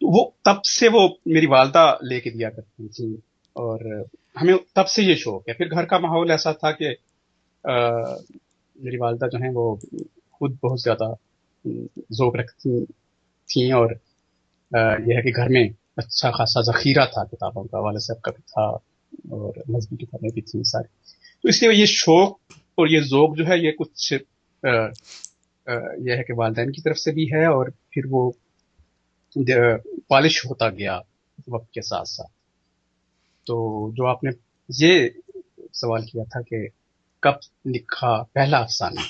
تو وہ تب سے وہ میری والدہ لے کے دیا کرتی تھی، اور ہمیں تب سے یہ شوق ہے. پھر گھر کا ماحول ایسا تھا کہ میری والدہ جو ہیں وہ خود بہت زیادہ ذوق رکھتی تھیں، اور یہ ہے کہ گھر میں اچھا خاصا ذخیرہ تھا کتابوں کا، والد صاحب کا بھی تھا، اور مذہبی کتابیں بھی تھیں ساری. تو اس لیے یہ شوق اور یہ ذوق جو ہے یہ کچھ یہ ہے کہ والدین کی طرف سے بھی ہے، اور پھر وہ پالش ہوتا گیا وقت کے ساتھ ساتھ. تو جو آپ نے یہ سوال کیا تھا کہ کب لکھا پہلا افسانہ،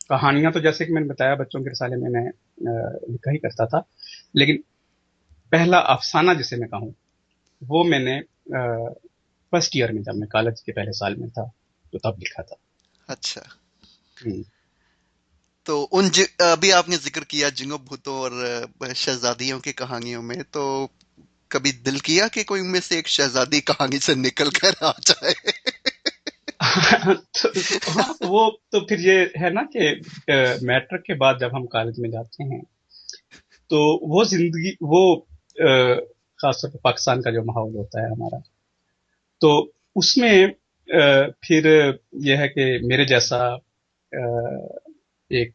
کہانیاں تو جیسے کہ میں نے بتایا بچوں کے رسالے میں لکھا ہی کرتا تھا، لیکن پہلا افسانہ جسے میں کہوں وہ میں نے فرسٹ ایئر میں، جب میں کالج کے پہلے سال میں تھا تو تب لکھا تھا. اچھا، ہم، تو ابھی آپ نے ذکر کیا جنگو بھوتوں اور شہزادیوں کی کہانیوں میں، تو کبھی دل کیا کہ کوئی ان میں سے ایک شہزادی کہانی سے نکل کر آ جائے؟ ہاں، وہ تو پھر یہ ہے نا کہ میٹرک کے بعد جب ہم کالج میں جاتے ہیں تو وہ زندگی وہ خاص طور پہ پاکستان کا جو ماحول ہوتا ہے ہمارا، تو اس میں پھر یہ ہے کہ میرے جیسا ایک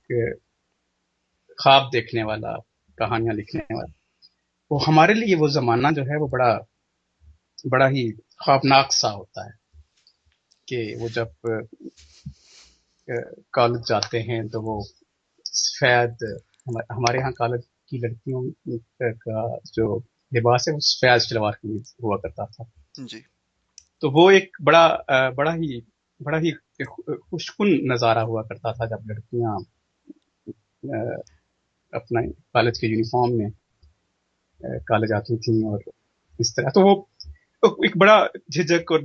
خواب دیکھنے والا، کہانیاں لکھنے والا، وہ ہمارے لیے وہ زمانہ جو ہے وہ بڑا ہی خوابناک سا ہوتا ہے. کہ وہ جب کالج جاتے ہیں تو وہ سفید، ہمارے ہاں کالج کی لڑکیوں کا جو لباس ہے وہ سفید شلوار قمیض ہوا کرتا تھا. جی، تو وہ ایک بڑا ہی خوشکن نظارہ ہوا کرتا تھا جب لڑکیاں اپنا کالج کے یونیفارم میں کالج آتی تھیں، اور اس طرح. تو وہ ایک بڑا جھجک اور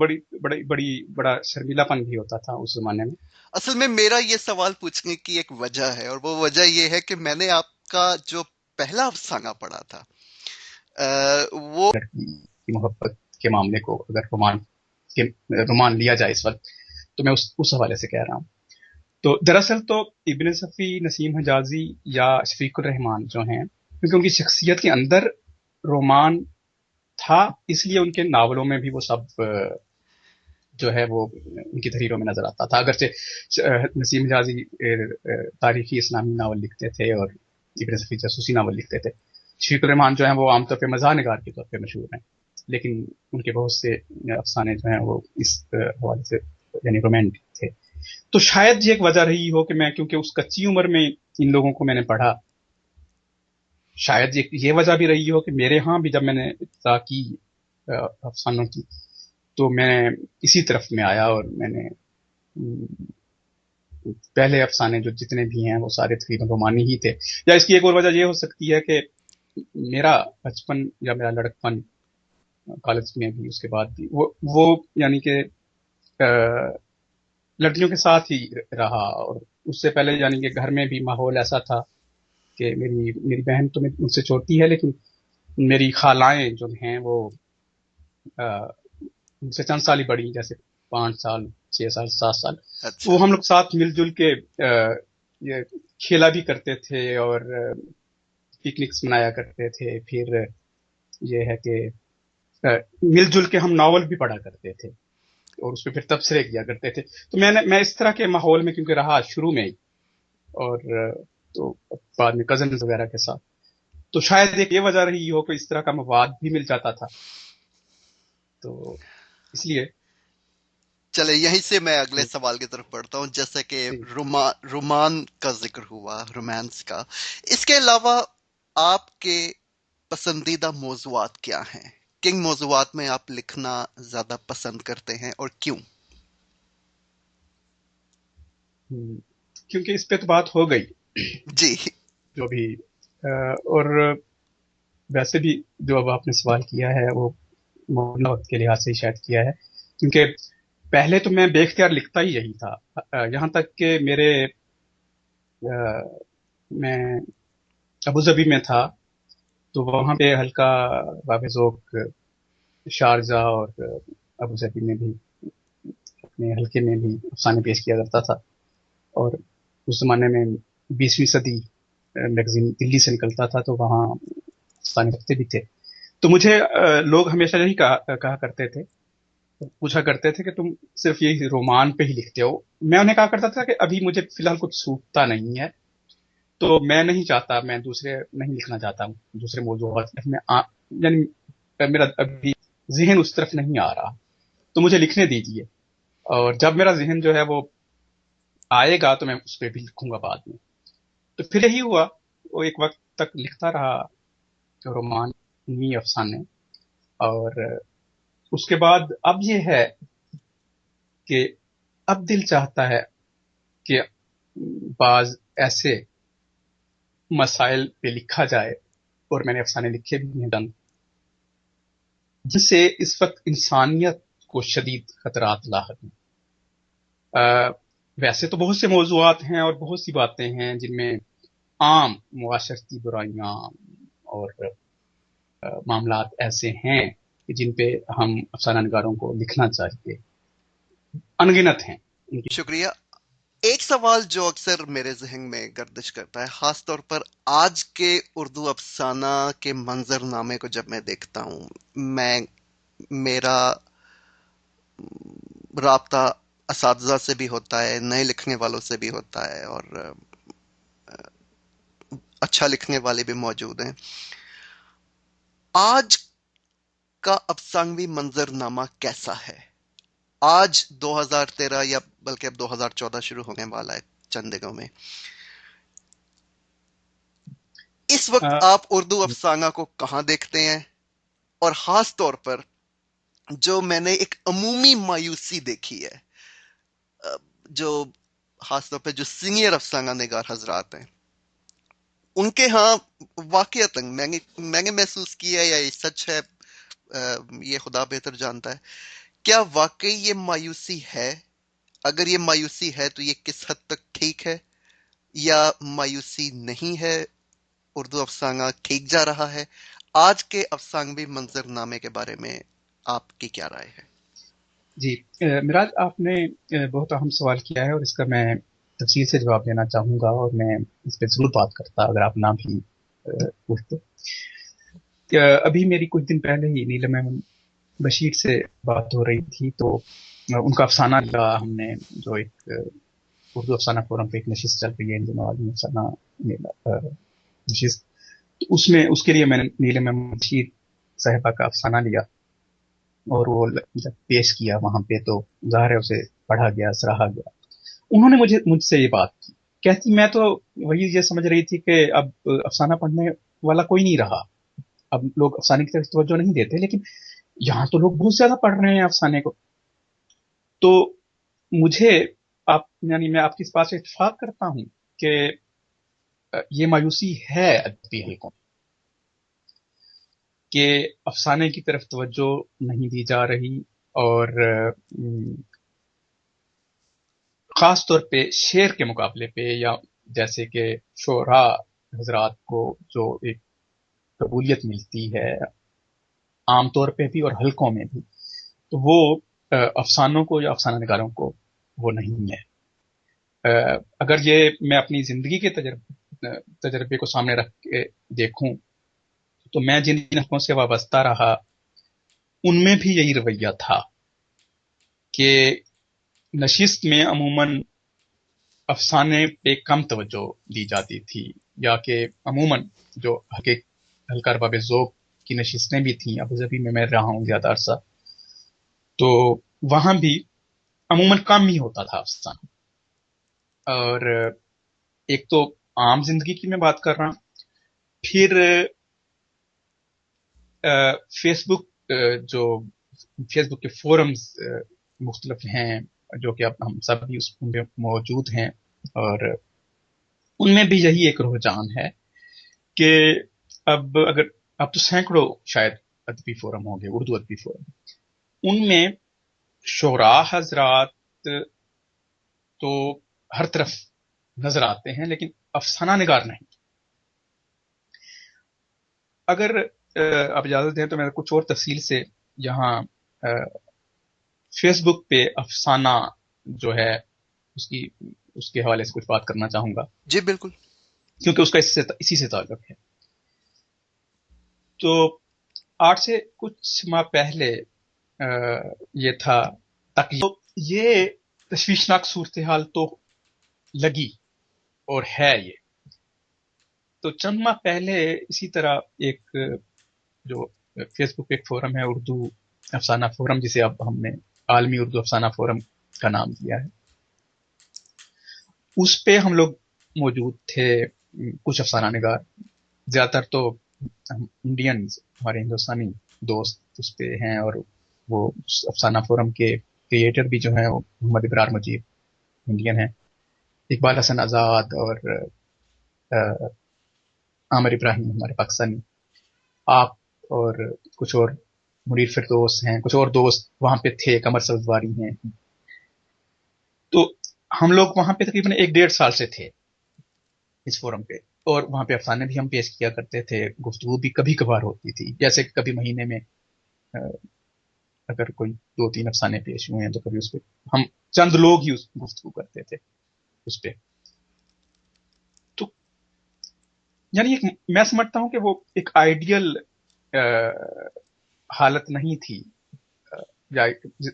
بڑا شرمیلا پن بھی ہوتا تھا اس زمانے میں. اصل میں میرا یہ سوال پوچھنے کی ایک وجہ ہے، اور وہ وجہ یہ ہے کہ میں نے آپ کا جو پہلا افسانہ پڑھا تھا وہ لڑکی کی محبت کے معاملے کو اگر رومان لیا جائے اس وقت، تو میں اس حوالے سے کہہ رہا ہوں. تو دراصل تو ابن صفی، نسیم حجازی یا شفیق الرحمان جو ہیں، کیونکہ ان کی شخصیت کے اندر رومان تھا، اس لیے ان کے ناولوں میں بھی وہ سب جو ہے وہ ان کی تحریروں میں نظر آتا تھا. اگرچہ نسیم حجازی تاریخی اسلامی ناول لکھتے تھے اور ابن صفی جاسوسی ناول لکھتے تھے. شفیق الرحمان جو ہیں وہ عام طور پہ مزاح نگار کے طور پہ مشہور ہیں، لیکن ان کے بہت سے افسانے جو ہیں وہ اس حوالے سے یعنی رومانٹک تھے. تو شاید یہ ایک وجہ رہی ہو کہ میں، کیونکہ اس کچی عمر میں ان لوگوں کو میں نے پڑھا، شاید یہ وجہ بھی رہی ہو کہ میرے ہاں بھی جب میں نے ابتدا کی افسانوں کی تو میں اسی طرف میں آیا، اور میں نے پہلے افسانے جو جتنے بھی ہیں وہ سارے تقریباً رومانی ہی تھے. یا اس کی ایک اور وجہ یہ ہو سکتی ہے کہ میرا بچپن یا میرا لڑکپن کالج میں بھی، اس کے بعد بھی وہ یعنی کہ لڑکیوں کے ساتھ ہی رہا، اور اس سے پہلے یعنی کہ گھر میں بھی ماحول ایسا تھا کہ میری بہن تو مجھ سے چھوٹی ہے، لیکن میری خالائیں جو ہیں وہ ان سے چند سال ہی بڑی، جیسے 5 سال 6 سال 7 سال. اچھا، وہ ہم لوگ ساتھ مل جل کے یہ کھیلا بھی کرتے تھے، اور پکنکس منایا کرتے تھے. پھر یہ ہے کہ مل جل کے ہم ناول بھی پڑھا کرتے تھے، اور اس پہ پھر تبصرے کیا کرتے تھے. تو میں اس طرح کے ماحول میں کیونکہ رہا شروع میں ہی، اور تو بعد میں کزنز وغیرہ کے ساتھ، تو شاید ایک یہ وجہ رہی ہو کہ اس طرح کا مواد بھی مل جاتا تھا. تو اس لیے چلے یہیں سے میں اگلے سوال کی طرف بڑھتا ہوں. جیسے کہ رومان کا ذکر ہوا، رومانس کا، اس کے علاوہ آپ کے پسندیدہ موضوعات کیا ہیں؟ کن موضوعات میں آپ لکھنا زیادہ پسند کرتے ہیں اور کیوں؟ کیونکہ اس پہ تو بات ہو گئی جی، جو بھی، اور ویسے بھی جو اب آپ نے سوال کیا ہے وہ مولانا وقت کے لحاظ سے ہی شاید کیا ہے، کیونکہ پہلے تو میں بے اختیار لکھتا ہی یہی تھا، یہاں تک کہ میں ابوظہبی میں تھا تو وہاں پہ ہلکا باب ذوق شارجہ اور ابوظہبی میں بھی اپنے حلقے میں بھی افسانے پیش کیا کرتا تھا. اور اس زمانے میں 20ویں صدی میگزین دلی سے نکلتا تھا، تو وہاں افسانے رکھتے بھی تھے. تو مجھے لوگ ہمیشہ یہی کہا کرتے تھے، پوچھا کرتے تھے کہ تم صرف یہی رومان پہ ہی لکھتے ہو. میں انہیں کہا کرتا تھا کہ ابھی مجھے فی الحال کچھ سوکھتا نہیں ہے، تو میں نہیں چاہتا، میں دوسرے نہیں لکھنا چاہتا ہوں دوسرے موضوعات میں یعنی میرا ابھی ذہن اس طرف نہیں آ رہا، تو مجھے لکھنے دیجیے، اور جب میرا ذہن جو ہے وہ آئے گا تو میں اس پہ بھی لکھوں گا بعد میں. تو پھر یہی ہوا، وہ ایک وقت تک لکھتا رہا رومان، علمی افسانے. اور اس کے بعد اب یہ ہے کہ اب دل چاہتا ہے کہ بعض ایسے مسائل پہ لکھا جائے، اور میں نے افسانے لکھے بھی ہیں دن، جس سے اس وقت انسانیت کو شدید خطرات لاحق ہیں. ویسے تو بہت سے موضوعات ہیں اور بہت سی باتیں ہیں جن میں عام معاشرتی برائیاں اور معاملات ایسے ہیں کہ جن پہ ہم افسانہ نگاروں کو لکھنا چاہیے، انگنت ہیں ان کی. شکریہ. ایک سوال جو اکثر میرے ذہن میں گردش کرتا ہے، خاص طور پر آج کے اردو افسانہ کے منظر نامے کو جب میں دیکھتا ہوں، میں میرا رابطہ اساتذہ سے بھی ہوتا ہے، نئے لکھنے والوں سے بھی ہوتا ہے، اور اچھا لکھنے والے بھی موجود ہیں. آج کا افسانوی منظر نامہ کیسا ہے؟ آج 2013، یا بلکہ اب 2014 شروع ہونے والا ہے چند دنوں میں. اس وقت آپ اردو افسانہ کو کہاں دیکھتے ہیں؟ اور خاص طور پر جو میں نے ایک عمومی مایوسی دیکھی ہے، جو خاص طور پہ جو سینئر افسانہ نگار حضرات ہیں، ان کے ہاں واقعتاً میں نے محسوس کیا ہے، یا یہ سچ ہے، یہ خدا بہتر جانتا ہے، کیا واقعی یہ مایوسی ہے؟ اگر یہ مایوسی ہے تو یہ کس حد تک ٹھیک ہے، یا مایوسی نہیں ہے، اردو افسانہ ٹھیک جا رہا ہے؟ آج کے افسانوی منظر نامے کے بارے میں آپ کی کیا رائے ہے؟ جی، مراج، آپ نے بہت اہم سوال کیا ہے، اور اس کا میں تفصیل سے جواب دینا چاہوں گا، اور میں اس پہ ضرور بات کرتا اگر آپ نہ بھی پوچھتے. ابھی میری کچھ دن پہلے ہی نیلم بشیر سے بات ہو رہی تھی، تو ان کا افسانہ کا ہم نے جو ایک اردو افسانہ فورم پہ ایک نشست چل رہی ہے ان دنوں، عالمی افسانہ نشست، تو اس میں اس کے لیے میں نے نیلم بشیر صاحبہ کا افسانہ لیا، اور وہ جب پیش کیا وہاں پہ تو ظاہر ہے اسے پڑھا گیا، سراہا گیا. انہوں نے مجھ سے یہ بات کی، کہتی میں تو وہی یہ سمجھ رہی تھی کہ اب افسانہ پڑھنے والا کوئی نہیں رہا، اب لوگ افسانے کی طرف توجہ نہیں دیتے، لیکن یہاں تو لوگ بہت زیادہ پڑھ رہے ہیں افسانے کو. تو مجھے آپ یعنی میں آپ کی اس بات سے اتفاق کرتا ہوں کہ یہ مایوسی ہے ادبی حلقوں کہ افسانے کی طرف توجہ نہیں دی جا رہی، اور خاص طور پہ شعر کے مقابلے پہ، یا جیسے کہ شعراء حضرات کو جو ایک قبولیت ملتی ہے عام طور پہ بھی اور حلقوں میں بھی، تو وہ افسانوں کو یا افسانہ نگاروں کو وہ نہیں ہے. اگر یہ میں اپنی زندگی کے تجربے کو سامنے رکھ کے دیکھوں، تو میں جن حلقوں سے وابستہ رہا ان میں بھی یہی رویہ تھا کہ نشست میں عموماً افسانے پہ کم توجہ دی جاتی تھی، یا کہ عموماً جو حلقہ ارباب ذوق کی نشستیں بھی تھیں، ابوظہبی میں رہا ہوں زیادہ عرصہ، تو وہاں بھی عموماً کم ہی ہوتا تھا افسانہ. اور ایک تو عام زندگی کی میں بات کر رہا ہوں، پھر فیس بک جو فیس بک کے فورمز مختلف ہیں جو کہ اب ہم سب بھی اس میں موجود ہیں، اور ان میں بھی یہی ایک رجحان ہے کہ اب تو سینکڑوں شاید ادبی فورم ہوں گے، اردو ادبی فورم، ان میں شعراء حضرات تو ہر طرف نظر آتے ہیں، لیکن افسانہ نگار نہیں. اگر آپ اجازت دیں تو میں کچھ اور تفصیل سے یہاں فیس بک پہ افسانہ جو ہے اس کے حوالے سے کچھ بات کرنا چاہوں گا، جی بالکل. کیونکہ اس کا اسی سے تعلق ہے. تو 8 سے کچھ ماہ پہلے یہ تھا تو یہ تشویشناک صورتحال تو لگی اور ہے یہ. تو چند ماہ پہلے اسی طرح ایک جو فیس بک ایک فورم ہے اردو افسانہ فورم، جسے اب ہم نے عالمی اردو افسانہ فورم کا نام دیا ہے، اس پہ ہم لوگ موجود تھے، کچھ افسانہ نگار، زیادہ تر تو انڈینز، ہمارے ہندوستانی دوست اس پہ ہیں، اور وہ افسانہ فورم کے کریٹر بھی جو ہیں وہ محمد ابرار مجید انڈین ہیں، اقبال حسن آزاد اور عامر ابراہیم ہمارے پاکستانی، آپ اور کچھ اور منیر فردوس ہیں، کچھ اور دوست وہاں پہ تھے، قمر سبزواری ہیں. تو ہم لوگ وہاں پہ تقریباً 1-1.5 سال سے تھے اس فورم پہ، اور وہاں پہ افسانے بھی ہم پیش کیا کرتے تھے، گفتگو بھی کبھی کبھار ہوتی تھی، جیسے کبھی مہینے میں اگر کوئی 2-3 افسانے پیش ہوئے ہیں تو کبھی اس پہ ہم چند لوگ ہی گفتگو کرتے تھے اس پہ. تو یعنی میں سمجھتا ہوں کہ وہ ایک آئیڈیل حالت نہیں تھی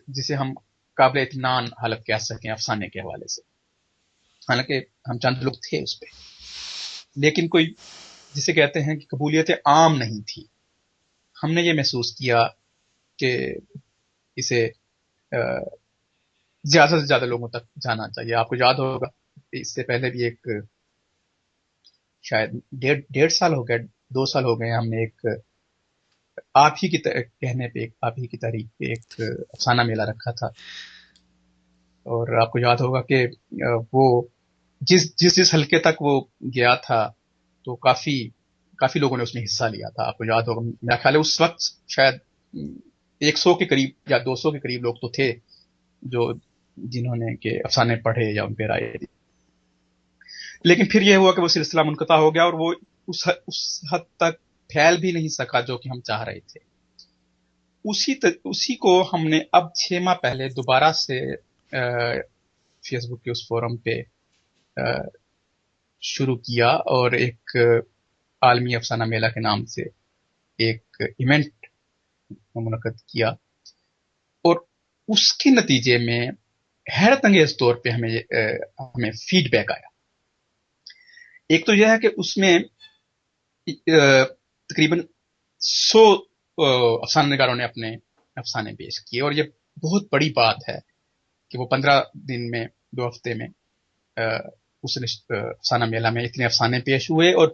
جسے ہم قابل اطمینان حالت کہہ سکیں افسانے کے حوالے سے، حالانکہ ہم چند لوگ تھے اس پہ، لیکن کوئی جسے کہتے ہیں کہ قبولیت عام نہیں تھی. ہم نے یہ محسوس کیا کہ اسے زیادہ سے زیادہ لوگوں تک جانا چاہیے. آپ کو یاد ہوگا اس سے پہلے بھی ایک شاید 1.5 سال ہو گئے، 2 سال ہو گئے، ہم نے ایک آپ ہی کی کہنے پہ آپ ہی کی تحریک پہ ایک افسانہ میلہ رکھا تھا، اور آپ کو یاد ہوگا کہ وہ جس حلقے تک وہ گیا تھا تو کافی لوگوں نے اس میں حصہ لیا تھا. آپ کو یاد ہوگا، میرا خیال ہے اس وقت شاید 100 کے قریب یا 200 کے قریب لوگ تو تھے جو جنہوں نے کہ افسانے پڑھے یا ان پہ رائے دی. لیکن پھر یہ ہوا کہ وہ سلسلہ منقطع ہو گیا، اور وہ اس حد تک پھیل بھی نہیں سکا جو کہ ہم چاہ رہے تھے. اسی کو ہم نے اب 6 ماہ پہلے دوبارہ سے فیس بک کے اس فورم پہ شروع کیا، اور ایک عالمی افسانہ میلہ کے نام سے ایک ایونٹ منعقد کیا، اور اس کے نتیجے میں حیرت انگیز طور پہ ہمیں فیڈ بیک آیا. ایک تو یہ ہے کہ اس میں تقریباً 100 افسانہ نگاروں نے اپنے افسانے پیش کیے، اور یہ بہت بڑی بات ہے کہ وہ 15 دن میں 2 ہفتے میں اس افسانہ میلہ میں اتنے افسانے پیش ہوئے. اور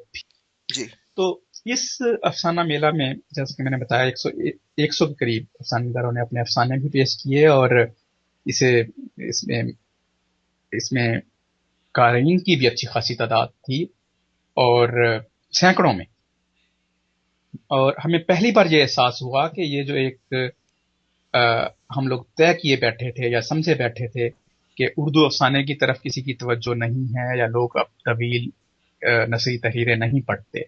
جی تو اس افسانہ میلہ میں جیسے کہ میں نے بتایا 100 کے قریب افسانہ نگاروں نے اپنے افسانے بھی پیش کیے، اور اس میں قارئین کی بھی اچھی خاصی تعداد تھی، اور سینکڑوں میں. اور ہمیں پہلی بار یہ احساس ہوا کہ یہ جو ایک ہم لوگ طے کیے بیٹھے تھے یا سمجھے بیٹھے تھے کہ اردو افسانے کی طرف کسی کی توجہ نہیں ہے، یا لوگ اب طویل نثری تحریریں نہیں پڑھتے،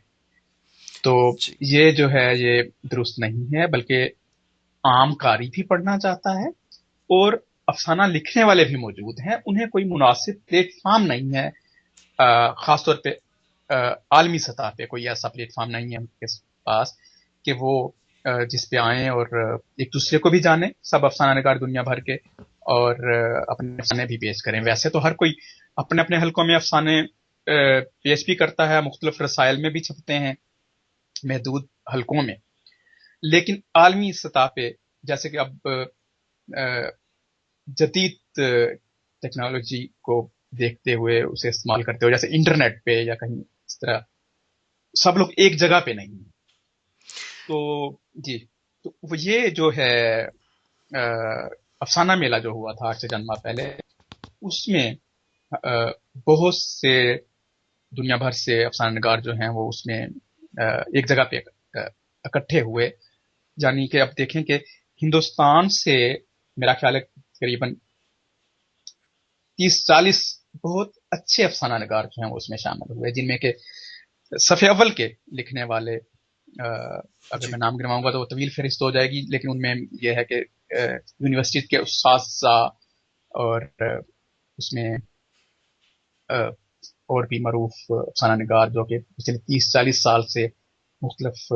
تو جی یہ جو ہے یہ درست نہیں ہے، بلکہ عام قاری بھی پڑھنا چاہتا ہے، اور افسانہ لکھنے والے بھی موجود ہیں، انہیں کوئی مناسب پلیٹ فارم نہیں ہے، خاص طور پہ عالمی سطح پہ کوئی ایسا پلیٹ فارم نہیں ہے ان کے پاس کہ وہ جس پہ آئیں اور ایک دوسرے کو بھی جانیں، سب افسانہ نگار دنیا بھر کے، اور اپنے افسانے بھی پیش کریں. ویسے تو ہر کوئی اپنے اپنے حلقوں میں افسانے پیش بھی کرتا ہے، مختلف رسائل میں بھی چھپتے ہیں محدود حلقوں میں، لیکن عالمی سطح پہ جیسے کہ اب جدید ٹیکنالوجی کو دیکھتے ہوئے اسے استعمال کرتے ہوئے، جیسے انٹرنیٹ پہ یا کہیں اس طرح، سب لوگ ایک جگہ پہ نہیں ہیں. تو جی، تو یہ جو ہے افسانہ میلہ جو ہوا تھا 8 سے چند ماہ پہلے، اس میں بہت سے دنیا بھر سے افسانہ نگار جو ہیں وہ اس میں ایک جگہ پہ اکٹھے ہوئے. یعنی کہ اب دیکھیں کہ ہندوستان سے میرا خیال ہے قریباً 30-40 بہت اچھے افسانہ نگار جو ہیں وہ اس میں شامل ہوئے، جن میں کہ صف اول کے لکھنے والے اگر جی میں نام گنواؤں گا تو وہ طویل فہرست ہو جائے گی، لیکن ان میں یہ ہے کہ یونیورسٹی کے اساتذہ، اور اس میں اور بھی معروف افسانہ نگار جو کہ پچھلے 30-40 سال سے مختلف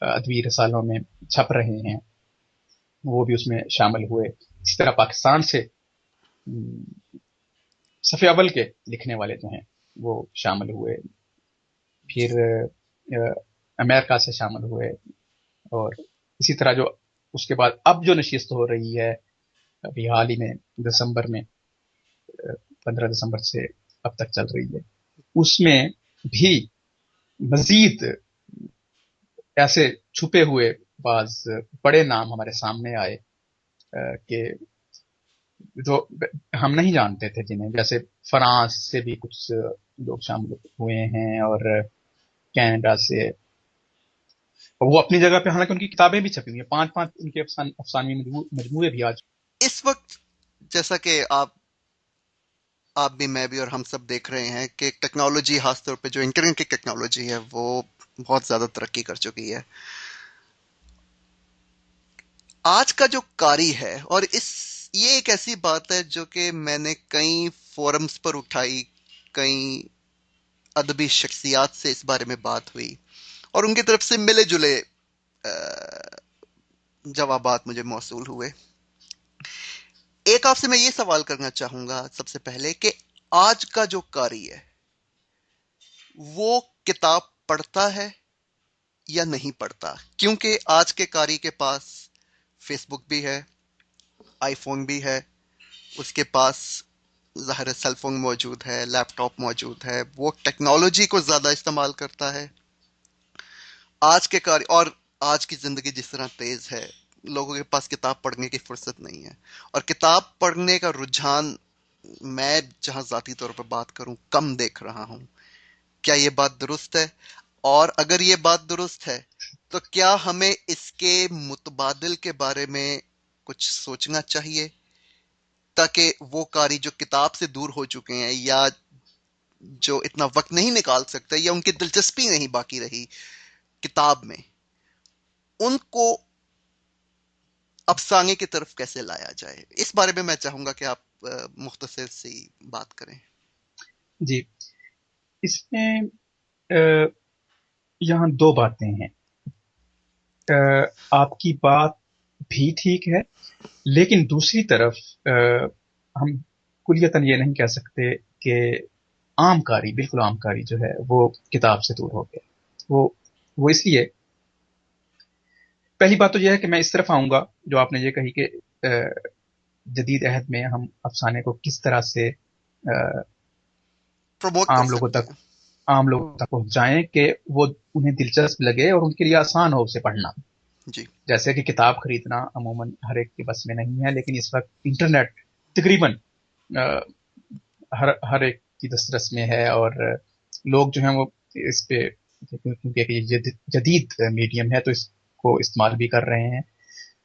ادبی رسالوں میں چھپ رہے ہیں وہ بھی اس میں شامل ہوئے. اسی طرح پاکستان سے صف اول کے لکھنے والے جو ہیں وہ شامل ہوئے. پھر امریکہ سے شامل ہوئے. اور اسی طرح جو اس کے بعد اب جو نشست ہو رہی ہے ابھی حال ہی میں دسمبر میں 15 دسمبر سے اب تک چل رہی ہے, اس میں بھی مزید ایسے چھپے ہوئے بعض بڑے نام ہمارے سامنے آئے کہ جو ہم نہیں جانتے تھے جنہیں, جیسے فرانس سے بھی کچھ لوگ شامل ہوئے ہیں اور کینیڈا سے. وہ اپنی جگہ پہ حالانکہ ان کی کتابیں بھی چھپی ہوئی ہیں, 5 ان کے افسانوی مجموعے بھی آج. اس وقت جیسا کہ آپ بھی میں بھی اور ہم سب دیکھ رہے ہیں کہ ٹیکنالوجی, خاص طور پہ جو انٹرنیٹ کی ٹیکنالوجی ہے وہ بہت زیادہ ترقی کر چکی ہے. آج کا جو قاری ہے, اور یہ ایک ایسی بات ہے جو کہ میں نے کئی فورمز پر اٹھائی, کئی ادبی شخصیات سے اس بارے میں بات ہوئی اور ان کی طرف سے ملے جلے جوابات مجھے موصول ہوئے. ایک آپ سے میں یہ سوال کرنا چاہوں گا سب سے پہلے کہ آج کا جو قاری ہے وہ کتاب پڑھتا ہے یا نہیں پڑھتا؟ کیونکہ آج کے قاری کے پاس فیس بک بھی ہے, آئی فون بھی ہے, اس کے پاس ظاہر سیل فون موجود ہے, لیپ ٹاپ موجود ہے, وہ ٹیکنالوجی کو زیادہ استعمال کرتا ہے. آج کے قاری اور آج کی زندگی جس طرح تیز ہے, لوگوں کے پاس کتاب پڑھنے کی فرصت نہیں ہے, اور کتاب پڑھنے کا رجحان میں جہاں ذاتی طور پر بات کروں کم دیکھ رہا ہوں. کیا یہ بات درست ہے؟ اور اگر یہ بات درست ہے تو کیا ہمیں اس کے متبادل کے بارے میں کچھ سوچنا چاہیے تاکہ وہ قاری جو کتاب سے دور ہو چکے ہیں یا جو اتنا وقت نہیں نکال سکتے یا ان کی دلچسپی نہیں باقی رہی کتاب میں, ان کو افسانے کی طرف کیسے لایا جائے؟ اس بارے میں چاہوں گا کہ آپ مختصر سی بات کریں. جی, اس میں یہاں دو باتیں ہیں. آپ کی بات بھی ٹھیک ہے, لیکن دوسری طرف ہم کلیتاً یہ نہیں کہہ سکتے کہ عام قاری, بالکل عام قاری جو ہے وہ کتاب سے دور ہو گیا. وہ اس لیے, پہلی بات تو یہ ہے کہ میں اس طرف آؤں گا جو آپ نے یہ کہی کہ جدید عہد میں ہم افسانے کو کس طرح سے پروموٹ کر عام لوگوں سکتے ہیں. تک پہنچائیں کہ وہ انہیں دلچسپ لگے اور ان کے لیے آسان ہو اسے پڑھنا. جی, جیسے کہ کتاب خریدنا عموماً ہر ایک کے بس میں نہیں ہے, لیکن اس وقت انٹرنیٹ تقریباً ہر ایک کی دسترس میں ہے, اور لوگ جو ہیں وہ اس پہ, کیونکہ یہ جدید میڈیم ہے تو اس کو استعمال بھی کر رہے ہیں.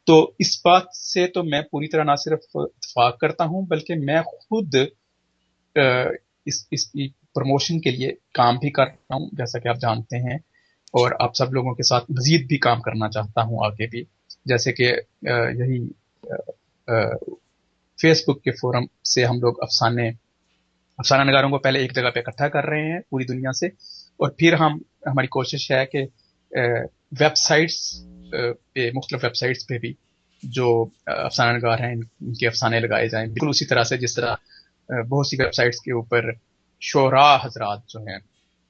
تو اس بات سے تو میں پوری طرح نہ صرف اتفاق کرتا ہوں بلکہ میں خود اس کی پروموشن کے لیے کام بھی کر رہا ہوں, جیسا کہ آپ جانتے ہیں, اور آپ سب لوگوں کے ساتھ مزید بھی کام کرنا چاہتا ہوں آگے بھی. جیسے کہ یہی فیس بک کے فورم سے ہم لوگ افسانہ نگاروں کو پہلے ایک جگہ پہ اکٹھا کر رہے ہیں پوری دنیا سے, اور پھر ہماری کوشش ہے کہ ویب سائٹس پہ, مختلف ویب سائٹس پہ بھی جو افسانہ نگار ہیں ان کے افسانے لگائے جائیں, بالکل اسی طرح سے جس طرح بہت سی ویب سائٹس کے اوپر شعراء حضرات جو ہیں,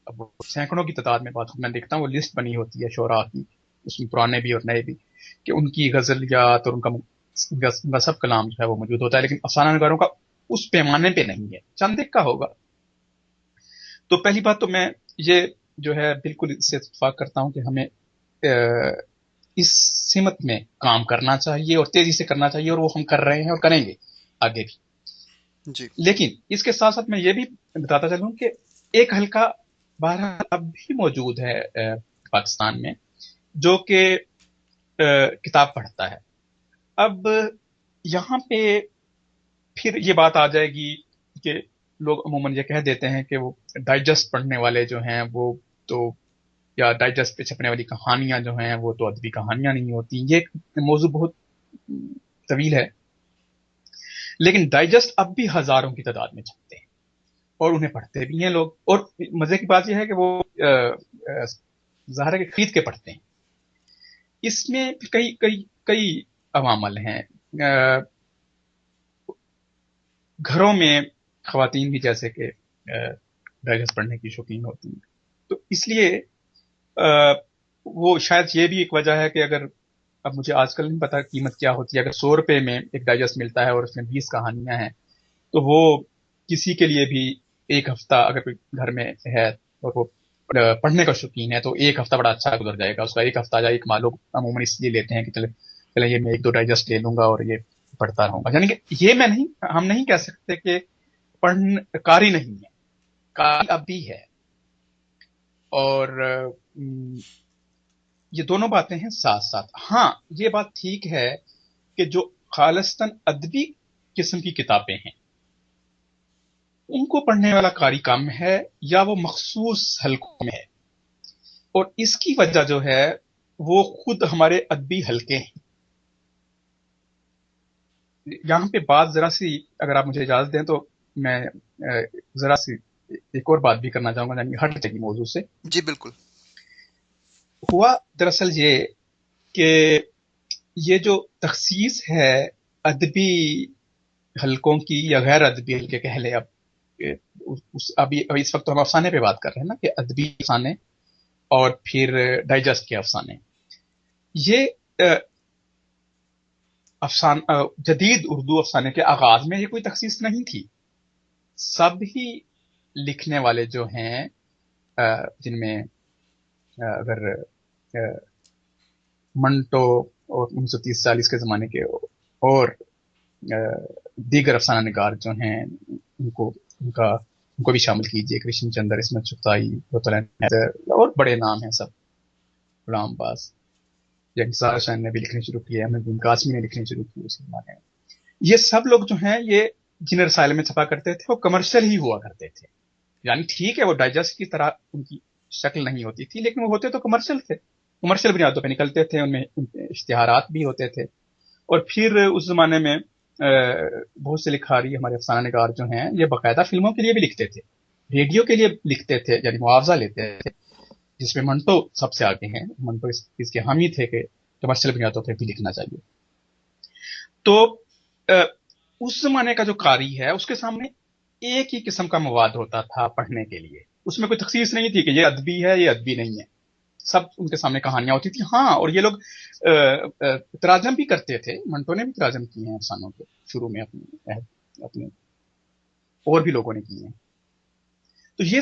اب سینکڑوں کی تعداد میں بات میں دیکھتا ہوں وہ لسٹ بنی ہوتی ہے شعراء کی, اس میں پرانے بھی اور نئے بھی, کہ ان کی غزلیات اور ان کا سب کلام جو ہے وہ موجود ہوتا ہے, لیکن افسانہ نگاروں کا اس پیمانے پہ نہیں ہے, چند ایک کا ہوگا. تو پہلی بات تو میں یہ جو ہے بالکل اس سے اتفاق کرتا ہوں کہ ہمیں اس سمت میں کام کرنا چاہیے اور تیزی سے کرنا چاہیے, اور وہ ہم کر رہے ہیں اور کریں گے آگے بھی. جی, لیکن اس کے ساتھ ساتھ میں یہ بھی بتاتا چلوں کہ ایک حلقہ بہرحال اب بھی موجود ہے پاکستان میں جو کہ کتاب پڑھتا ہے. اب یہاں پہ پھر یہ بات آ جائے گی کہ لوگ عموماً یہ کہہ دیتے ہیں کہ وہ ڈائجسٹ پڑھنے والے جو ہیں وہ تو, یا ڈائجسٹ پہ چھپنے والی کہانیاں جو ہیں وہ تو ادبی کہانیاں نہیں ہوتی. یہ موضوع بہت طویل ہے, لیکن ڈائجسٹ اب بھی ہزاروں کی تعداد میں چھپتے ہیں اور انہیں پڑھتے بھی ہیں لوگ. اور مزے کی بات یہ ہے کہ وہ ظاہر ہے کہ خرید کے پڑھتے ہیں. اس میں کئی کئی کئی عوامل ہیں. گھروں میں خواتین بھی جیسے کہ ڈائجسٹ پڑھنے کی شوقین ہوتی ہیں، تو اس لیے وہ شاید یہ بھی ایک وجہ ہے کہ اگر، اب مجھے آج کل نہیں پتا قیمت کیا ہوتی ہے، اگر 100 روپے میں ایک ڈائجسٹ ملتا ہے اور اس میں 20 کہانیاں ہیں، تو وہ کسی کے لیے بھی ایک ہفتہ اگر کوئی گھر میں ہے اور وہ پڑھنے کا شوقین ہے تو ایک ہفتہ بڑا اچھا گزر جائے گا اس کا. ایک ہفتہ یا ایک ماہ لوگ عموماً اس لیے لیتے ہیں کہ چلے یہ میں 1-2 ڈائجسٹ لے لوں گا اور یہ پڑھتا رہوں گا. یعنی کہ یہ ہم نہیں کہہ سکتے کہ کاری نہیں ہے، کاری اب بھی ہے. اور یہ دونوں باتیں ہیں ساتھ ساتھ. ہاں یہ بات ٹھیک ہے کہ جو خالصتاً ادبی قسم کی کتابیں ہیں ان کو پڑھنے والا قاری کم ہے یا وہ مخصوص حلقوں میں ہے، اور اس کی وجہ جو ہے وہ خود ہمارے ادبی حلقے ہیں. یہاں پہ بات ذرا سی اگر آپ مجھے اجازت دیں تو میں ذرا سی ایک اور بات بھی کرنا چاہوں گا، یعنی ہٹ جائے گی موضوع سے. جی بالکل. ہوا دراصل یہ کہ یہ جو تخصیص ہے ادبی حلقوں کی یا غیر ادبی حلقے کہہ لیں، ابھی اس وقت ہم افسانے پہ بات کر رہے ہیں نا، کہ ادبی افسانے اور پھر ڈائجسٹ کے افسانے. یہ جدید اردو افسانے کے آغاز میں یہ کوئی تخصیص نہیں تھی. سب ہی لکھنے والے جو ہیں جن میں اگر منٹو اور 1930-40 کے زمانے کے اور دیگر افسانہ نگار جو ہیں ان کو بھی شامل کیجئے، کرشن چندر، عصمت چغتائی اور بڑے نام ہیں سب، غلام عباس، یا نثار حسین نے بھی لکھنے شروع کیے، احمد بن قاسمی نے لکھنے شروع کیے اسی زمانے میں. یہ سب لوگ جو ہیں یہ جن رسائل میں چھپا کرتے تھے وہ کمرشل ہی ہوا کرتے تھے. یعنی ٹھیک ہے وہ ڈائجسٹ کی طرح ان کی شکل نہیں ہوتی تھی، لیکن وہ ہوتے تو کمرشل تھے، کمرشل بنیادوں پہ نکلتے تھے، ان میں اشتہارات بھی ہوتے تھے. اور پھر اس زمانے میں بہت سے لکھاری ہمارے افسانہ نگار جو ہیں یہ باقاعدہ فلموں کے لیے بھی لکھتے تھے، ریڈیو کے لیے لکھتے تھے، یعنی معاوضہ لیتے تھے، جس میں منٹو سب سے آگے ہیں. منٹو اس کے حامی تھے کہ کمرشل بنیادوں پہ بھی لکھنا چاہیے. تو اس زمانے کا جو قاری ہے اس کے سامنے ایک ہی قسم کا مواد ہوتا تھا پڑھنے کے لیے، اس میں کوئی تخصیص نہیں تھی کہ یہ ادبی ہے یہ ادبی نہیں ہے. سب ان کے سامنے کہانیاں ہوتی تھی. ہاں اور یہ لوگ تراجم بھی کرتے تھے، منٹو نے بھی تراجم کیے ہیں افسانوں کے شروع میں اپنے اور بھی لوگوں نے کیے ہیں. تو یہ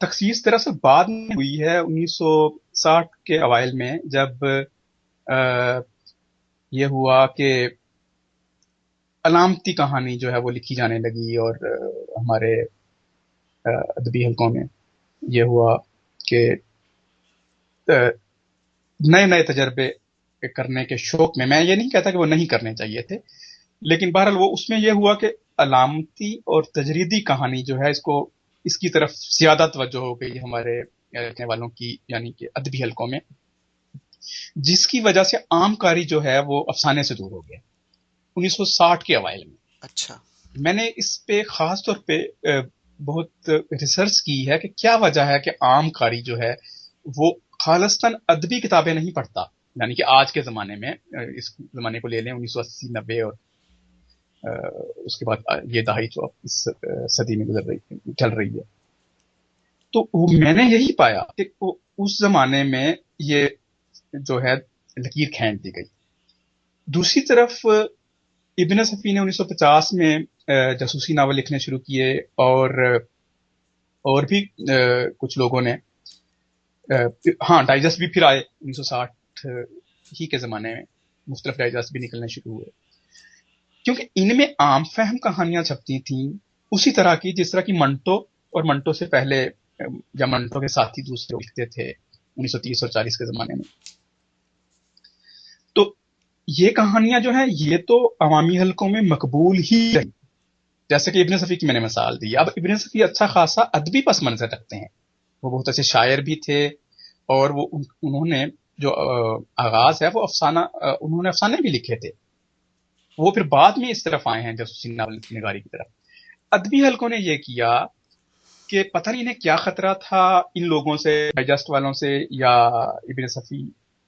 تخصیص دراصل بعد میں ہوئی ہے 1960 کے اوائل میں، جب یہ ہوا کہ علامتی کہانی جو ہے وہ لکھی جانے لگی، اور ہمارے ادبی حلقوں میں یہ ہوا کہ نئے نئے تجربے کرنے کے شوق میں یہ نہیں کہتا کہ وہ نہیں کرنے چاہیے تھے، لیکن بہرحال وہ اس میں یہ ہوا کہ علامتی اور تجریدی کہانی جو ہے اس کی طرف زیادہ توجہ ہو گئی ہمارے لکھنے والوں کی، یعنی کہ ادبی حلقوں میں، جس کی وجہ سے عام قاری جو ہے وہ افسانے سے دور ہو گیا 1960 کے اوائل میں. اچھا. میں نے اس پہ خاص طور پہ بہت ریسرچ کی ہے کہ کیا وجہ ہے کہ عام قاری جو ہے وہ خالصتاً ادبی کتابیں نہیں پڑھتا. یعنی کہ آج کے زمانے میں، اس زمانے کو لے لیں 1980-90 اور اس کے بعد یہ دہائی جو اس صدی میں چل رہی ہے، تو میں نے یہی پایا کہ اس زمانے میں یہ جو ہے لکیر کھینچ دی گئی. دوسری طرف ابن صفی نے 1950 میں جاسوسی ناول لکھنے شروع کیے، اور بھی کچھ لوگوں نے ہاں ڈائجسٹ بھی پھر آئے 1960 ہی کے زمانے میں، مختلف ڈائجسٹ بھی نکلنے شروع ہوئے، کیونکہ ان میں عام فہم کہانیاں چھپتی تھیں اسی طرح کی جس طرح کی منٹو اور منٹو سے پہلے یا منٹو کے ساتھی دوسرے لکھتے تھے 1930 اور 40 کے زمانے میں. تو یہ کہانیاں جو ہیں یہ تو عوامی حلقوں میں مقبول ہی رہی، جیسے کہ ابن صفی کی میں نے مثال دی. اب ابن صفی اچھا خاصا ادبی پس منظر رکھتے ہیں، وہ بہت اچھے شاعر بھی تھے، اور وہ انہوں نے جو آغاز ہے وہ انہوں نے افسانے بھی لکھے تھے. وہ پھر بعد میں اس طرف آئے ہیں جاسوسی ناول نگاری کی طرف. ادبی حلقوں نے یہ کیا کہ پتہ نہیں انہیں کیا خطرہ تھا ان لوگوں سے، ڈائجسٹ والوں سے یا ابن صفی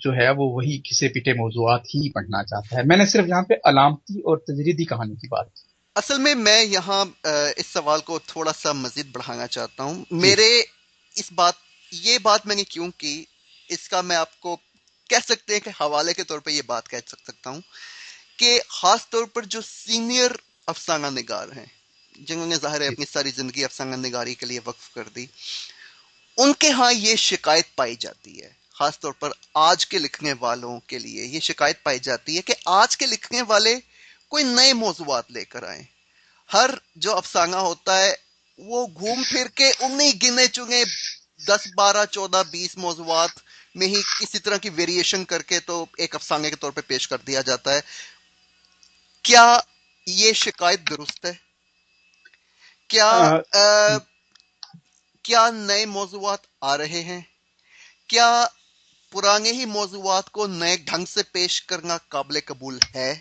جو ہے وہ وہی کھسے پیٹے موضوعات ہی پڑھنا چاہتا ہے. میں نے صرف یہاں پہ علامتی اور تجریدی کہانی کی بات کی. اصل میں یہاں اس سوال کو تھوڑا سا مزید بڑھانا چاہتا ہوں. جی یہ بات میں نے کیوں کی، اس کا میں آپ کو کہہ سکتے ہیں کہ حوالے کے طور پہ یہ بات کہہ سکتا ہوں کہ خاص طور پر جو سینئر افسانہ نگار ہیں، جنہوں نے ظاہر ہے جی اپنی ساری زندگی افسانہ نگاری کے لیے وقف کر دی، ان کے ہاں یہ شکایت پائی جاتی ہے. خاص طور پر آج کے لکھنے والوں کے لیے یہ شکایت پائی جاتی ہے کہ آج کے لکھنے والے کوئی نئے موضوعات لے کر آئیں. ہر جو افسانہ ہوتا ہے وہ گھوم پھر کے انہیں گنے چنے 10 12 14 20 موضوعات میں ہی کسی طرح کی ویریشن کر کے تو ایک افسانے کے طور پہ پیش کر دیا جاتا ہے. کیا یہ شکایت درست ہے؟ کیا آ, کیا نئے موضوعات آ رہے ہیں؟ کیا پرانے ہی موضوعات کو نئے ڈھنگ سے پیش کرنا قابل قبول ہے؟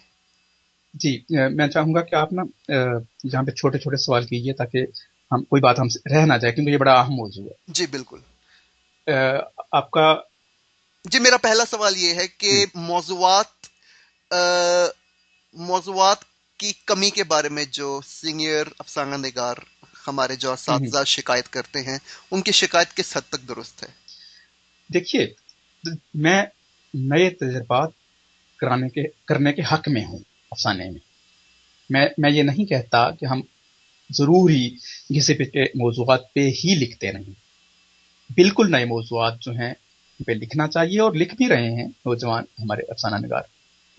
جی میں چاہوں گا کہ آپ نا یہاں پہ چھوٹے چھوٹے سوال کیجیے تاکہ ہم کوئی بات ہم سے رہ نہ جائے، کیونکہ یہ بڑا اہم موضوع ہے. جی بالکل. آپ کا جی میرا پہلا سوال یہ ہے کہ موضوعات کی کمی کے بارے میں جو سینئر افسانہ نگار ہمارے جو اساتذہ شکایت کرتے ہیں، ان کی شکایت کس حد تک درست ہے؟ دیکھیے، میں نئے تجربات کرنے کے حق میں ہوں. افسانے میں یہ نہیں کہتا کہ ہم ضروری گھسے پٹے موضوعات پہ ہی لکھتے رہیں. بالکل نئے موضوعات جو ہیں ان پہ لکھنا چاہیے، اور لکھ بھی رہے ہیں نوجوان ہمارے افسانہ نگار.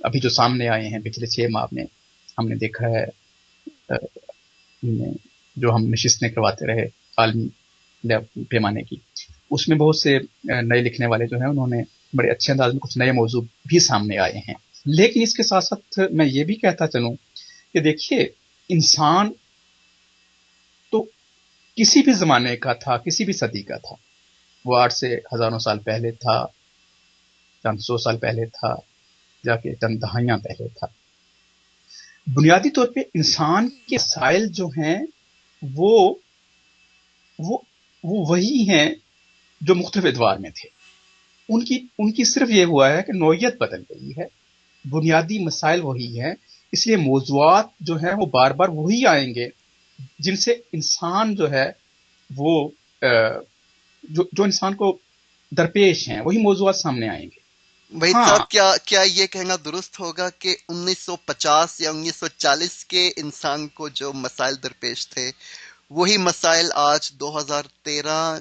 ابھی جو سامنے آئے ہیں پچھلے 6 ماہ میں ہم نے دیکھا ہے، جو ہم نشستیں کرواتے رہے عالمی پیمانے کی، اس میں بہت سے نئے لکھنے والے جو ہیں انہوں نے بڑے اچھے انداز میں کچھ نئے موضوع بھی سامنے آئے ہیں. لیکن اس کے ساتھ ساتھ میں یہ بھی کہتا چلوں کہ دیکھیے، انسان تو کسی بھی زمانے کا تھا، کسی بھی صدی کا تھا. وہ 8 سے ہزاروں سال پہلے تھا، چند 100 سال پہلے تھا، جا کے چند دہائیاں پہلے تھا. بنیادی طور پہ انسان کے مسائل جو ہیں وہ وہ وہ وہی ہیں جو مختلف ادوار میں تھے. ان کی صرف یہ ہوا ہے کہ نوعیت بدل گئی ہے، بنیادی مسائل وہی ہیں. اس لیے موضوعات جو ہیں وہ بار بار وہی آئیں گے جن سے انسان جو ہے وہ جو انسان کو درپیش ہیں، وہی موضوعات سامنے آئیں گے. وحید ہاں صاحب، کیا یہ کہنا درست ہوگا کہ 1950 یا 1940 کے انسان کو جو مسائل درپیش تھے وہی مسائل آج 2013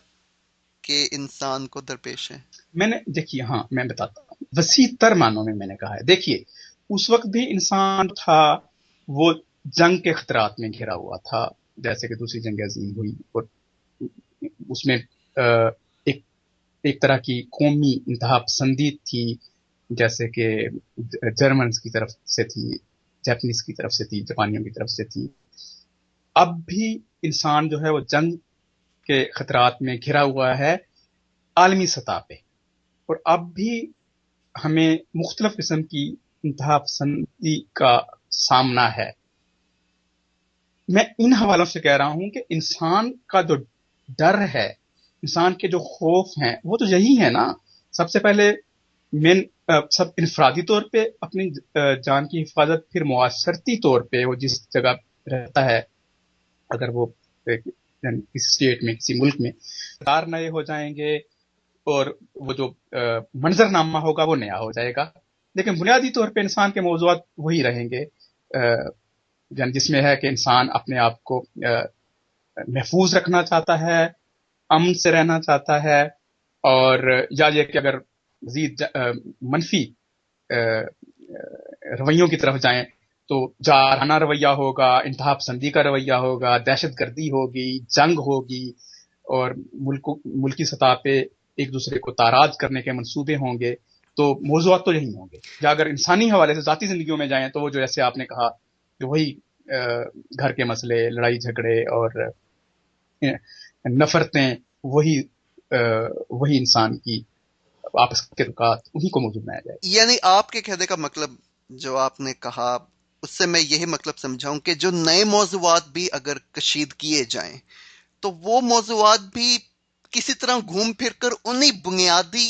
کے انسان کو درپیش ہیں؟ میں نے دیکھیے، ہاں میں بتاتا ہوں، وسیع تر معنوں میں نے کہا ہے. دیکھیے، اس وقت بھی انسان تھا وہ جنگ کے خطرات میں گھرا ہوا تھا، جیسے کہ دوسری جنگ عظیم ہوئی، اور اس میں ایک ایک طرح کی قومی انتہا پسندی تھی، جیسے کہ جرمنز کی طرف سے تھی، جاپنیز کی طرف سے تھی، جاپانیوں کی طرف سے تھی. اب بھی انسان جو ہے وہ جنگ کے خطرات میں گھرا ہوا ہے عالمی سطح پہ، اور اب بھی ہمیں مختلف قسم کی انتہا پسندی کا سامنا ہے. میں ان حوالوں سے کہہ رہا ہوں کہ انسان کا جو ڈر ہے، انسان کے جو خوف ہیں، وہ تو یہی ہے نا. سب سے پہلے سب انفرادی طور پہ اپنی جان کی حفاظت، پھر معاشرتی طور پہ وہ جس جگہ رہتا ہے، اگر وہ کسی اسٹیٹ میں، کسی ملک میں، کار نئے ہو جائیں گے اور وہ جو منظر نامہ ہوگا وہ نیا ہو جائے گا. لیکن بنیادی طور پہ انسان کے موضوعات وہی رہیں گے، جس میں ہے کہ انسان اپنے آپ کو محفوظ رکھنا چاہتا ہے، امن سے رہنا چاہتا ہے، اور یا یہ کہ اگر مزید منفی رویوں کی طرف جائیں تو جارحانہ رویہ ہوگا، انتہا پسندی کا رویہ ہوگا، دہشت گردی ہوگی، جنگ ہوگی، اور ملکی سطح پہ ایک دوسرے کو تاراج کرنے کے منصوبے ہوں گے. تو موضوعات تو یہی ہوں گے. یا اگر انسانی حوالے سے ذاتی زندگیوں میں جائیں تو وہ جو جیسے آپ نے کہا کہ وہی گھر کے مسئلے، لڑائی جھگڑے اور نفرتیں، وہی انسان کی آپس کے تعلقات، انہی کو موضوع بنایا جائے. یعنی آپ کے کہنے کا مطلب جو آپ نے کہا اس سے میں یہی مطلب سمجھاؤں کہ جو نئے موضوعات بھی اگر کشید کیے جائیں تو وہ موضوعات بھی کسی طرح گھوم پھر کر انہی بنیادی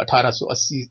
1880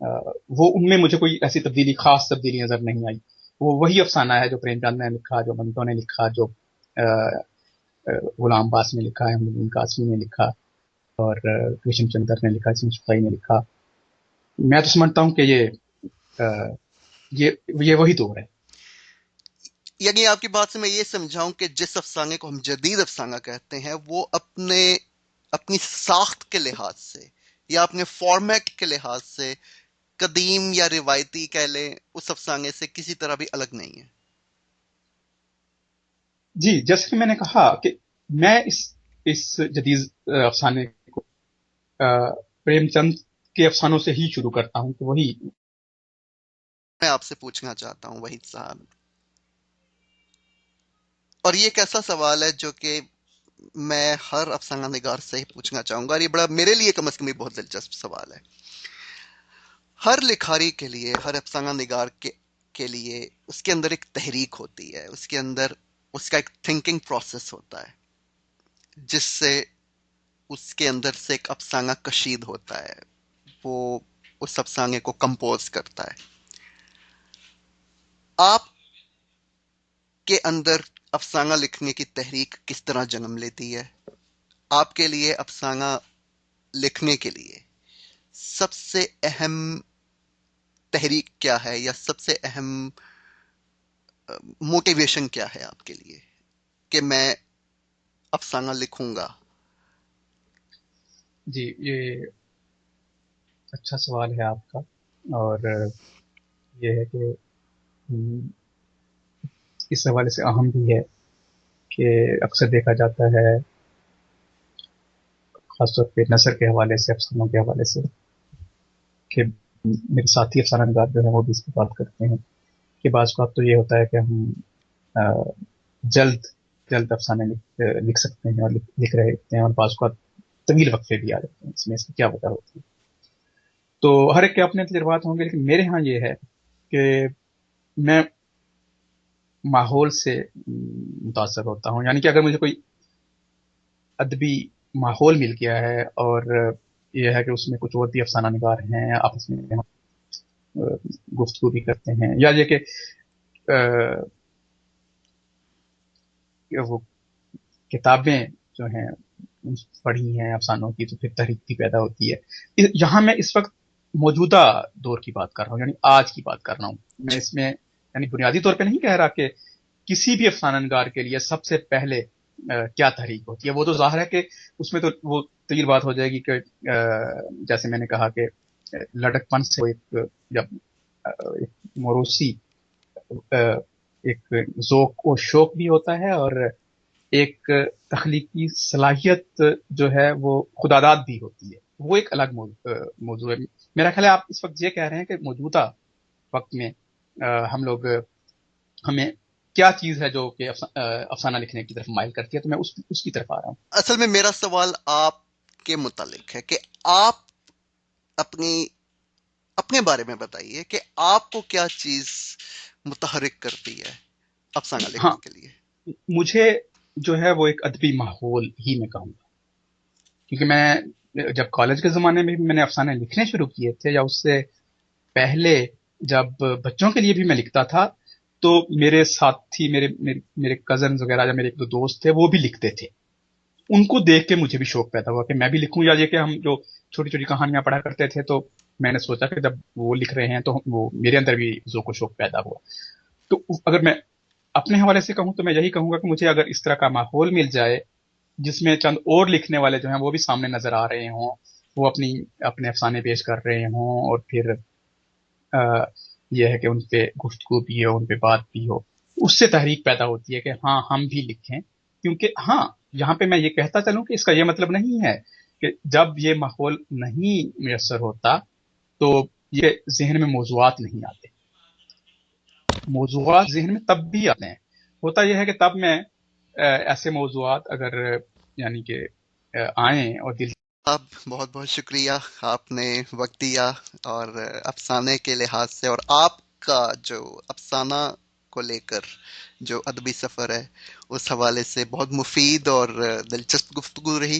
وہ ان میں مجھے کوئی ایسی تبدیلی، خاص تبدیلی نظر نہیں آئی. وہ وہی افسانہ ہے جو پریم چند نے لکھا، جو منٹو نے لکھا، جو غلام باس نے لکھا، احمد الدین قاسمی نے لکھا، اور کرشن چندر نے لکھا، اسم شفائی نے لکھا. میں تو سمجھتا ہوں کہ آ، یہ یہ وہی دور ہے. یعنی آپ کی بات سے میں یہ سمجھاؤں کہ جس افسانے کو ہم جدید افسانہ کہتے ہیں وہ اپنی ساخت کے لحاظ سے یا اپنے فارمیٹ کے لحاظ سے قدیم یا روایتی کہہ لیں اس افسانے سے کسی طرح بھی الگ نہیں ہے. جی، جیسے کہ میں نے کہا کہ میں اس جدید افسانے کو پریم چند کے افسانوں سے ہی شروع کرتا ہوں کہ وہی. میں آپ سے پوچھنا چاہتا ہوں وحید صاحب، اور یہ ایک ایسا سوال ہے جو کہ میں ہر افسانہ نگار سے ہی پوچھنا چاہوں گا، اور یہ بڑا میرے لیے کم از کم یہ بہت دلچسپ سوال ہے. ہر لکھاری کے لیے، ہر افسانہ نگار کے لیے اس کے اندر ایک تحریک ہوتی ہے، اس کے اندر اس کا ایک تھنکنگ پروسیس ہوتا ہے جس سے اس کے اندر سے ایک افسانہ کشید ہوتا ہے، وہ اس افسانے کو کمپوز کرتا ہے. آپ کے اندر افسانہ لکھنے کی تحریک کس طرح جنم لیتی ہے؟ آپ کے لیے افسانہ لکھنے کے لیے سب سے اہم تحریک کیا ہے، یا سب سے اہم موٹیویشن کیا ہے آپ کے لیے کہ میں افسانہ لکھوں گا؟ جی، یہ اچھا سوال ہے آپ کا. اور یہ ہے کہ اس حوالے سے اہم بھی ہے کہ اکثر دیکھا جاتا ہے، خاص طور پہ نثر کے حوالے سے، افسانوں کے حوالے سے، کہ میرے ساتھی افسانہ نگار جو ہیں وہ بھی اس کی بات کرتے ہیں کہ بعض اوقات تو یہ ہوتا ہے کہ ہم جلد جلد افسانے لکھ سکتے ہیں اور لکھ رہے ہوتے ہیں، اور بعض اوقات طویل وقفے بھی آ جاتے ہیں. اس کی کیا وجہ ہوتی ہے؟ تو ہر ایک کے اپنے تجربات ہوں گے، لیکن میرے ہاں یہ ہے کہ میں ماحول سے متاثر ہوتا ہوں. یعنی کہ اگر مجھے کوئی ادبی ماحول مل گیا ہے، اور یہ ہے کہ اس میں کچھ اور بھی افسانہ نگار ہیں، آپس میں گفتگو بھی کرتے ہیں، یا یہ کہ وہ کتابیں جو ہیں پڑھی ہیں افسانوں کی، تو پھر تحریک بھی پیدا ہوتی ہے. یہاں میں اس وقت موجودہ دور کی بات کر رہا ہوں، یعنی آج کی بات کر رہا ہوں. میں جی. اس میں یعنی بنیادی طور پہ نہیں کہہ رہا کہ کسی بھی افسانہ نگار کے لیے سب سے پہلے کیا تحریک ہوتی ہے. وہ تو ظاہر ہے کہ اس میں تو وہ طویل بات ہو جائے گی کہ جیسے میں نے کہا کہ لڑک پن سے جب ایک موروثی ایک ذوق و شوق بھی ہوتا ہے، اور ایک تخلیقی صلاحیت جو ہے وہ خداداد بھی ہوتی ہے. وہ ایک الگ موضوع ہے. میرا خیال ہے آپ اس وقت یہ کہہ رہے ہیں کہ موجودہ وقت میں ہم لوگ، ہمیں کیا چیز ہے جو کہ افسانہ لکھنے کی طرف مائل کرتی ہے، تو میں اس کی طرف آ رہا ہوں. اصل میں میرا سوال آپ کے متعلق ہے کہ آپ اپنی اپنے بارے میں بتائیے کہ آپ کو کیا چیز متحرک کرتی ہے افسانہ ہاں، لکھنے کے لیے؟ مجھے جو ہے وہ ایک ادبی ماحول ہی میں کہوں گا، کیونکہ میں جب کالج کے زمانے میں بھی میں نے افسانے لکھنے شروع کیے تھے، یا اس سے پہلے جب بچوں کے لیے بھی میں لکھتا تھا، تو میرے ساتھی، میرے کزنز وغیرہ، یا میرے ایک دو دوست تھے، وہ بھی لکھتے تھے. ان کو دیکھ کے مجھے بھی شوق پیدا ہوا کہ میں بھی لکھوں. یا یہ کہ ہم جو چھوٹی چھوٹی کہانیاں پڑھا کرتے تھے، تو میں نے سوچا کہ جب وہ لکھ رہے ہیں تو وہ میرے اندر بھی ذوق و شوق پیدا ہوا. تو اگر میں اپنے حوالے سے کہوں تو میں یہی کہوں گا کہ مجھے اگر اس طرح کا ماحول مل جائے جس میں چند اور لکھنے والے جو ہیں وہ بھی سامنے نظر آ رہے ہوں، وہ اپنے افسانے پیش کر رہے ہوں، اور پھر یہ ہے کہ ان پہ گفتگو بھی ہو، ان پہ بات بھی ہو، اس سے تحریک پیدا ہوتی ہے کہ ہاں ہم بھی لکھیں. کیونکہ ہاں، یہاں پہ میں یہ کہتا چلوں کہ اس کا یہ مطلب نہیں ہے کہ جب یہ ماحول نہیں میسر ہوتا تو یہ ذہن میں موضوعات نہیں آتے. موضوعات ذہن میں تب بھی آتے ہیں. ہوتا یہ ہے کہ تب میں ایسے موضوعات اگر یعنی کہ آئیں اور دل. اب بہت بہت شکریہ، آپ نے وقت دیا، اور افسانے کے لحاظ سے اور آپ کا جو افسانہ کو لے کر جو ادبی سفر ہے اس حوالے سے بہت مفید اور دلچسپ گفتگو رہی.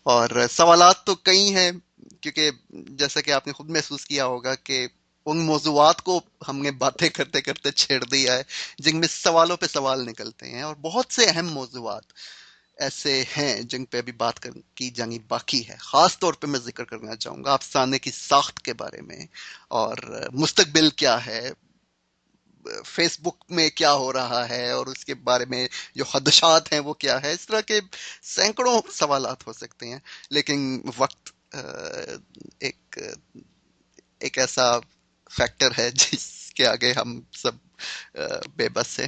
اور سوالات تو کئی ہیں، کیونکہ جیسا کہ آپ نے خود محسوس کیا ہوگا کہ ان موضوعات کو ہم نے باتیں کرتے کرتے چھیڑ دیا ہے جن میں سوالوں پہ سوال نکلتے ہیں، اور بہت سے اہم موضوعات ایسے ہیں جن پہ ابھی بات کی جانی باقی ہے. خاص طور پہ میں ذکر کرنا چاہوں گا افسانے کی ساخت کے بارے میں، اور مستقبل کیا ہے، فیس بک میں کیا ہو رہا ہے، اور اس کے بارے میں جو خدشات ہیں وہ کیا ہے. اس طرح کے سینکڑوں سوالات ہو سکتے ہیں، لیکن وقت ایک ایک ایسا فیکٹر ہے جس کے آگے ہم سب بے بس ہیں.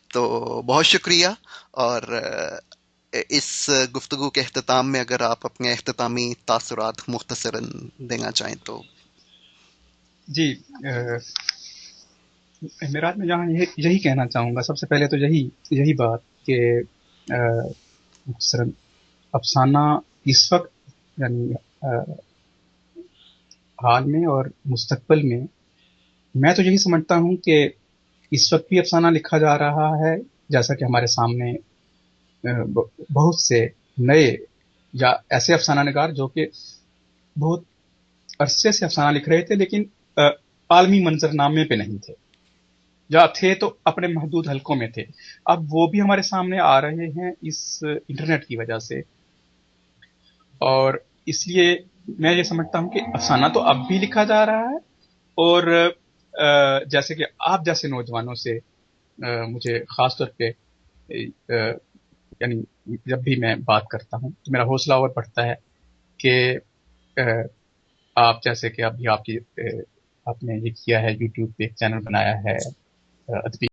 تو بہت شکریہ. اور اس گفتگو کے اختتام میں اگر آپ اپنے اختتامی تاثرات مختصراً دینا چاہیں تو. جی، میرا میں جہاں یہی کہنا چاہوں گا، سب سے پہلے تو یہی بات کہ مختصراً افسانہ اس وقت، یعنی حال میں اور مستقبل میں تو یہی سمجھتا ہوں کہ اس وقت بھی افسانہ لکھا جا رہا ہے، جیسا کہ ہمارے سامنے بہت سے نئے یا ایسے افسانہ نگار جو کہ بہت عرصے سے افسانہ لکھ رہے تھے لیکن عالمی منظرنامے پہ نہیں تھے، یا تھے تو اپنے محدود حلقوں میں تھے. اب وہ بھی ہمارے سامنے آ رہے ہیں اس انٹرنیٹ کی وجہ سے، اور اس لیے میں یہ سمجھتا ہوں کہ افسانہ تو اب بھی لکھا جا رہا ہے. اور جیسے کہ آپ جیسے نوجوانوں سے مجھے خاص طور پہ یعنی جب بھی میں بات کرتا ہوں تو میرا حوصلہ اور بڑھتا ہے کہ آپ جیسے کہ ابھی آپ نے یہ کیا ہے، یوٹیوب پہ ایک چینل بنایا ہے ادبی